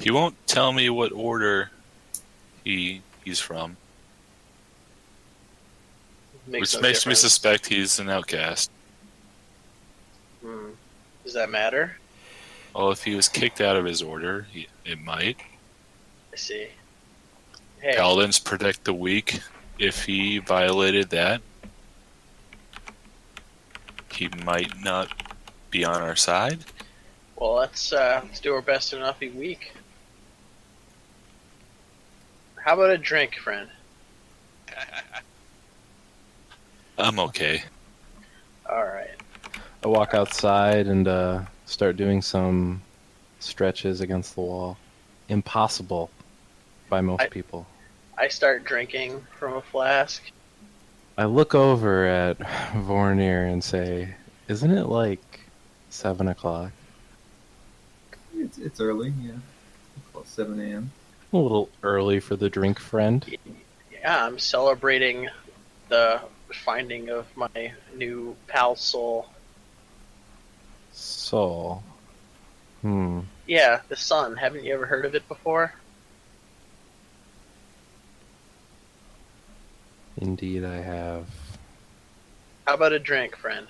He won't tell me what order he's from. Which makes me suspect he's an outcast. Does that matter? Well, if he was kicked out of his order, it might. I see. Hey. Paladins protect the weak. If he violated that, he might not be on our side. Well, let's do our best to not be weak. How about a drink, friend? I'm okay. Alright. I walk outside and start doing some stretches against the wall. Impossible by most people. I start drinking from a flask. I look over at Vornir and say, isn't it like 7 o'clock? It's early, yeah. About 7 a.m. A little early for the drink, friend. Yeah, I'm celebrating the finding of my new pal Soul. Soul? Yeah, the sun. Haven't you ever heard of it before? Indeed I have. How about a drink, friend?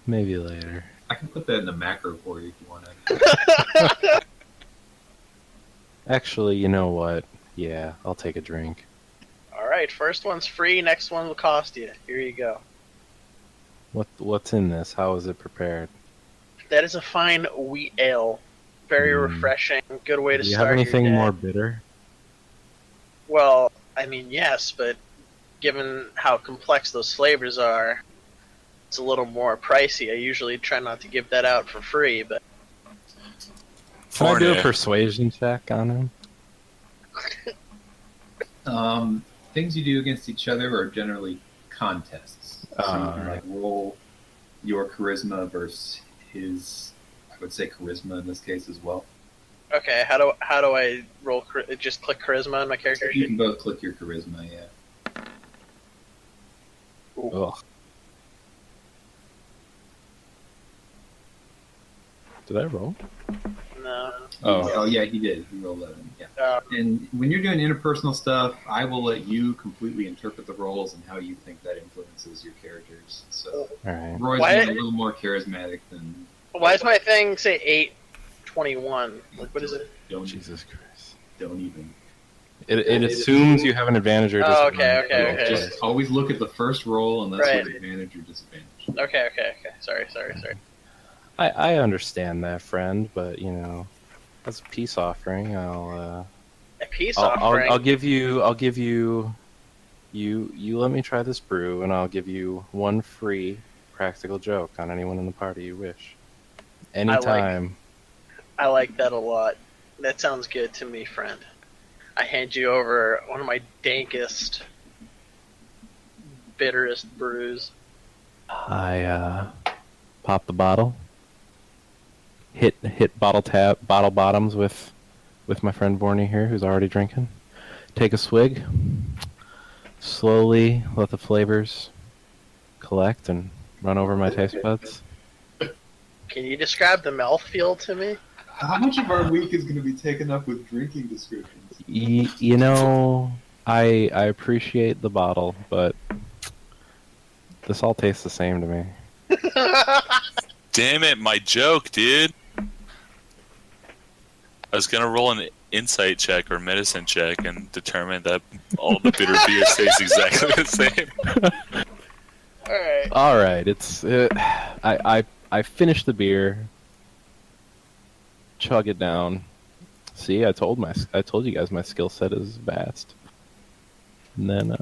Maybe later. I can put that in the macro for you if you want to. Actually, you know what? Yeah, I'll take a drink. Alright, first one's free, next one will cost you. Here you go. What's in this? How is it prepared? That is a fine wheat ale. Very refreshing. Good way to start. Do you have anything your day. more bitter? Well, I mean, yes, but given how complex those flavors are, it's a little more pricey. I usually try not to give that out for free, but... Can I do a persuasion check on him? Things you do against each other are generally contests. So you can like roll your charisma versus his. I would say charisma in this case as well. Okay, how do I roll? Just click charisma on my character sheet? You can both click your charisma, yeah. Ugh. Did I roll? No. Oh yeah, he did. He rolled 11. Yeah. And when you're doing interpersonal stuff, I will let you completely interpret the roles and how you think that influences your characters. So Roy's a little more charismatic than. Why does my thing say 821? Like, what is it? Jesus Christ! Don't even. It assumes you have an advantage or disadvantage. Okay. Just always look at the first roll, and that's your advantage or disadvantage. Okay. Sorry. I understand that, friend, but you know, as a peace offering, a peace offering. I'll give you. You let me try this brew, and I'll give you one free practical joke on anyone in the party you wish. Anytime. I like that a lot. That sounds good to me, friend. I hand you over one of my dankest, bitterest brews. I pop the bottle. Hit bottle bottoms with my friend Borny here, who's already drinking. Take a swig. Slowly let the flavors collect and run over my taste buds. Can you describe the mouthfeel to me? How much of our week is going to be taken up with drinking descriptions? You know, I appreciate the bottle, but this all tastes the same to me. Damn it, my joke, dude. I was going to roll an insight check or medicine check and determine that all the bitter beer tastes exactly the same. All right. I finished the beer. Chug it down. See, I told you guys my skill set is vast. And then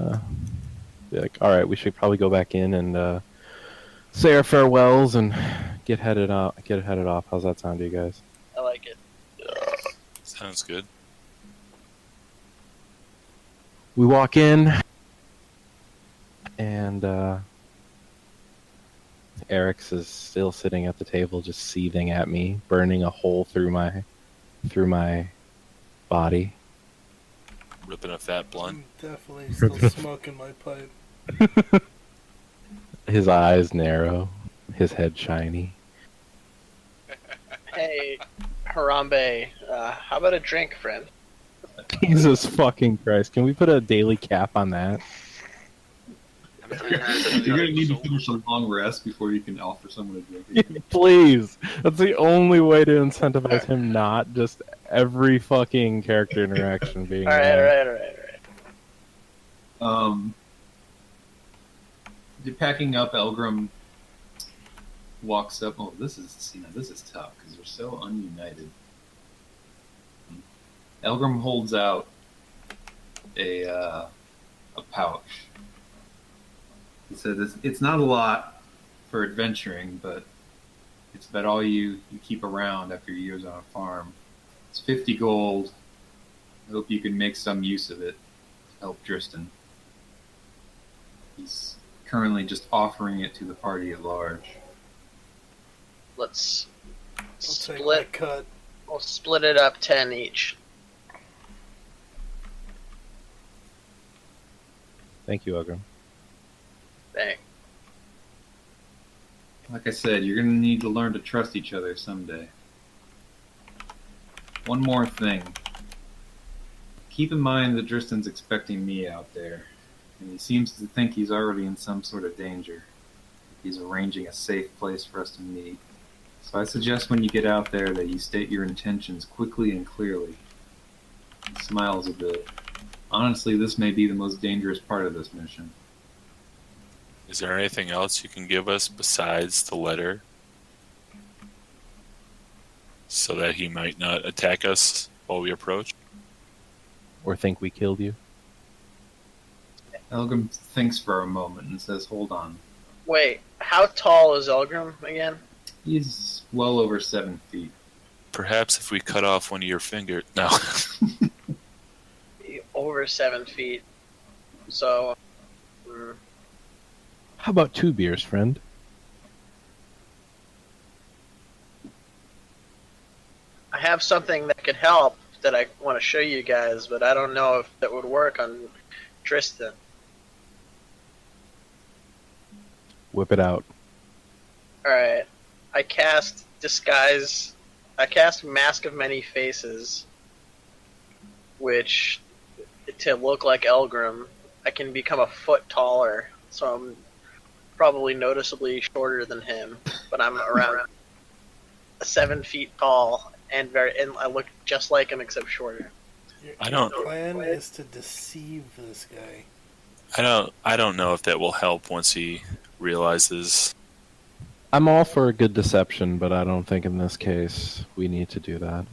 be like, all right, we should probably go back in and say our farewells and get headed off. How's that sound to you guys? I like it. Sounds good. We walk in, and Eric's is still sitting at the table, just seething at me, burning a hole through my body. Ripping a fat blunt. I'm definitely still smoking my pipe. His eyes narrow, his head shiny. Hey, Harambe, how about a drink, friend? Jesus fucking Christ! Can we put a daily cap on that? You're gonna need to finish a long rest before you can offer someone a drink. Please, that's the only way to incentivize him. Not just every fucking character interaction being. All right. You're packing up. Elgrim walks up. Oh, this is tough because they're so ununited. Elgrim holds out a pouch. He said, "It's not a lot for adventuring, but it's about all you keep around after your years on a farm. It's 50 gold. I hope you can make some use of it to help Tristan." He's currently just offering it to the party at large. Let's take my cut. We'll split it up 10 each. Thank you, Elgrim. Thanks. Like I said, you're going to need to learn to trust each other someday. One more thing. Keep in mind that Tristan's expecting me out there, and he seems to think he's already in some sort of danger. He's arranging a safe place for us to meet. So I suggest when you get out there that you state your intentions quickly and clearly. He smiles a bit. Honestly, this may be the most dangerous part of this mission. Is there anything else you can give us besides the letter? So that he might not attack us while we approach? Or think we killed you? Elgrim thinks for a moment and says, "Hold on." Wait, how tall is Elgrim again? He's well over 7 feet. Perhaps if we cut off one of your fingers... No. Over 7 feet. So... How about 2 beers, friend? I have something that could help that I want to show you guys, but I don't know if that would work on Tristan. Whip it out. Alright. I cast Disguise. I cast Mask of Many Faces, which, to look like Elgrim, I can become a foot taller, so I'm probably noticeably shorter than him, but I'm around 7 feet tall, and I look just like him except shorter. Your plan is to deceive this guy. I don't know if that will help once he realizes. I'm all for a good deception, but I don't think in this case we need to do that.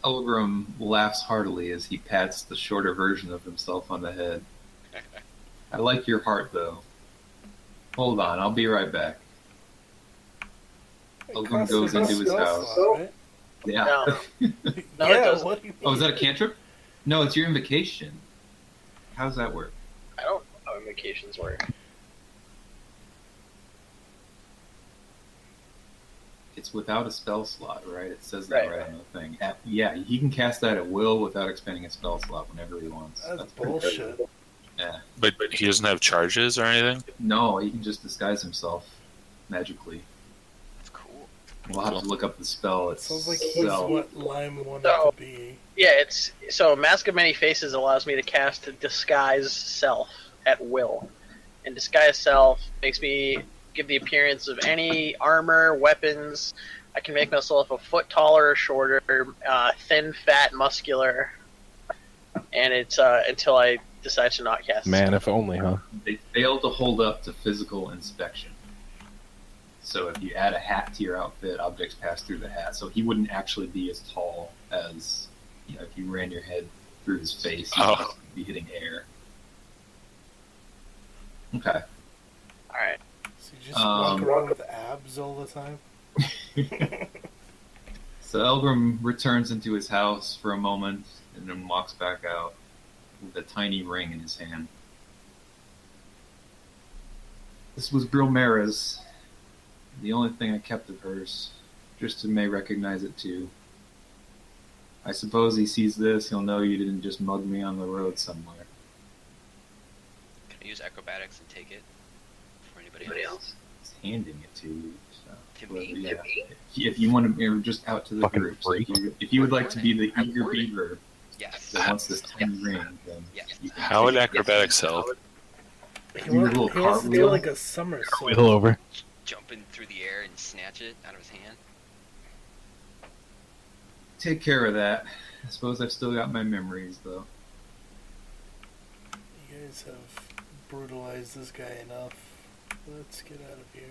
Elgrim laughs heartily as he pats the shorter version of himself on the head. "I like your heart, though. Hold on, I'll be right back." Elgrim goes into his house. Right? Yeah. No, Yeah, it doesn't. what do you Oh, is mean? that a cantrip? No, it's your invocation. How does that work? I don't know how invocations work. It's without a spell slot, right? It says that right on the thing. Yeah, he can cast that at will without expending a spell slot whenever he wants. That's pretty bullshit. crazy. Yeah. But he doesn't have charges or anything? No, he can just disguise himself magically. That's cool. We'll have to look up the spell itself. Sounds like he's what Lime wanted So- to be. Yeah, so Mask of Many Faces allows me to cast Disguise Self at will. And Disguise Self makes me give the appearance of any armor, weapons. I can make myself a foot taller or shorter, thin, fat, muscular. And it's until I decide to not cast. Man, if only, huh? They fail to hold up to physical inspection. So if you add a hat to your outfit, objects pass through the hat. So he wouldn't actually be as tall as, if you ran your head through his face, he'd be hitting air. Okay. Alright. So you just walk around with abs all the time? So Elgrim returns into his house for a moment and then walks back out with a tiny ring in his hand. This was Grilmera's. The only thing I kept of hers. Tristan may recognize it too. I suppose he sees this, he'll know you didn't just mug me on the road somewhere. Can I use acrobatics and take it for anybody else? He's handing it to you, so. To me? Yeah. If you want to, you're just out to the Fucking group. So freak. if you would like to be the eager beaver Yes. that wants this tiny ring, then Yes. you can How would acrobatics help? He, Do a want, little he wants to do cartwheel. like a somersault. Wheel over. Jumping through the air and snatch it out of his hand. take care of that. I suppose I've still got my memories, though. You guys have brutalized this guy enough. Let's get out of here.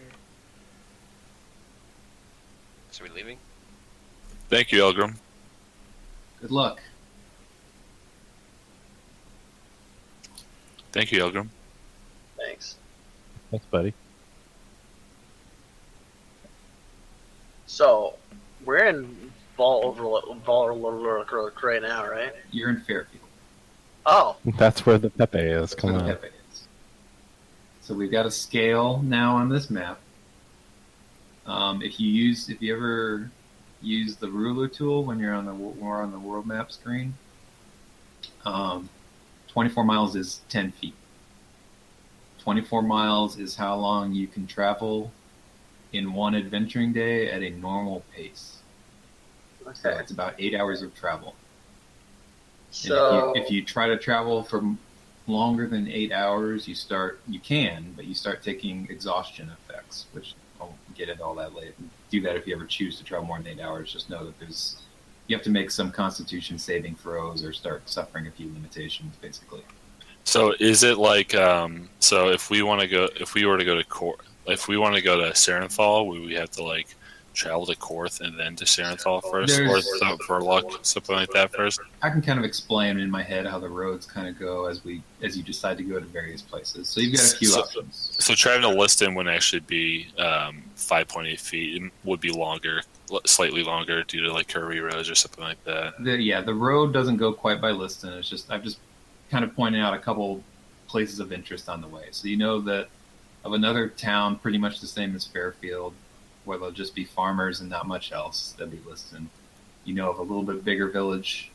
So we leaving? Thank you, Elgrim. Good luck. Thank you, Elgrim. Thanks. Thanks, buddy. So, we're in Vol right now, right? You're in Fairfield. Oh, That's where the Pepe is. That's Come where the on. Pepe is. So we've got a scale now on this map. If you ever use the ruler tool when you're on the world map screen, 24 miles is 10 feet. 24 miles is how long you can travel in one adventuring day at a normal pace. So okay. it's about 8 hours of travel. So, And if you try to travel for longer than 8 hours, you start taking exhaustion effects, which I'll get into all that later. Do that if you ever choose to travel more than 8 hours. Just know that you have to make some Constitution saving throws or start suffering a few limitations, basically. So is it like so if we were to go to Serenthal, would we have to like travel to Korth and then to Serenthal first, or for luck, something like that first? I can kind of explain in my head how the roads kind of go as you decide to go to various places. So you've got a few options. So traveling to Liston wouldn't actually be 5.8 feet. It would be longer, slightly longer due to like curvy roads or something like that. The road doesn't go quite by Liston. I've just kind of pointing out a couple places of interest on the way. So you know that of another town pretty much the same as Fairfield, where there'll just be farmers and not much else. That'd be Liston. You know of a little bit bigger village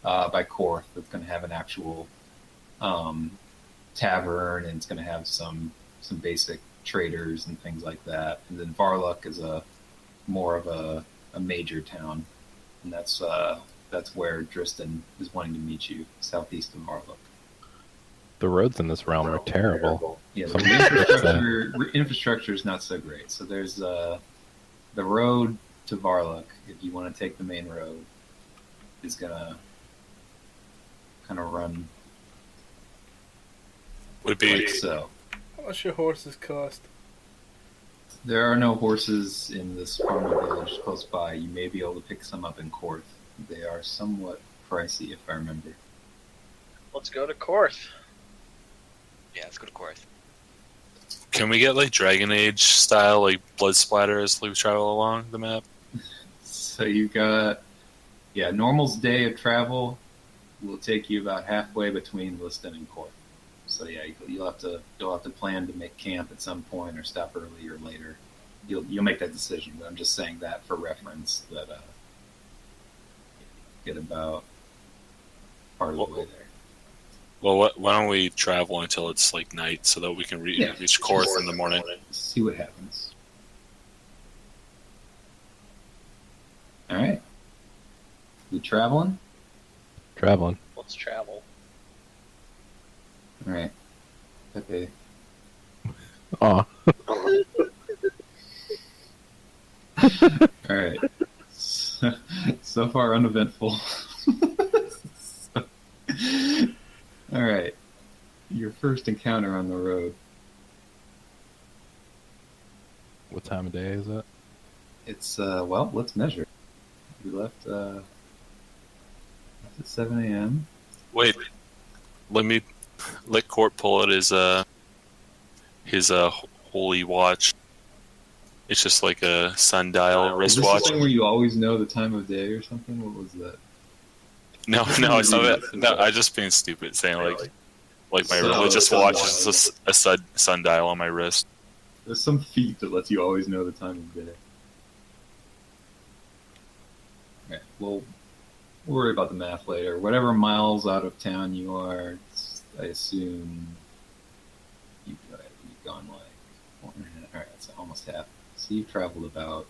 by Korth that's going to have an actual tavern, and it's going to have some basic traders and things like that. And then Varluk is more of a major town, and that's where Dristan is wanting to meet you, southeast of Varluk. The roads in this realm are terrible. Yeah, Some the infrastructure is not so great. So there's the road to Varluk, if you want to take the main road, is gonna kind of run Would be like so. How much your horses cost? There are no horses in this farming village close by. You may be able to pick some up in Korth. They are somewhat pricey, if I remember. let's go to Korth. Yeah, let's go to Korth. Can we get like Dragon Age style like blood splatter as we travel along the map? So you got, normal's day of travel will take you about halfway between Liston and Korth. So yeah, you'll have to plan to make camp at some point or stop early or later. You'll make that decision. But I'm just saying that for reference that get about part of the way there. Well, why don't we travel until it's like night so that we can reach Korth in the morning? See what happens. All right. We traveling? Traveling. Let's travel. All right. Okay. Aw. All right. So far uneventful. All right. Your first encounter on the road. What time of day is it? It's let's measure. We left at 7 a.m. Wait, let Court pull out his holy watch. It's just like a sundial Is this wristwatch. the thing where you always know the time of day or something? What was that? No, it's not that. No, I just being stupid saying like my So- religious watch is a sundial on my wrist. There's some feat that lets you always know the time of day. Okay, well, we'll worry about the math later. Whatever miles out of town you are, I assume you've gone like 1.5. All right, it's almost half. So you've traveled about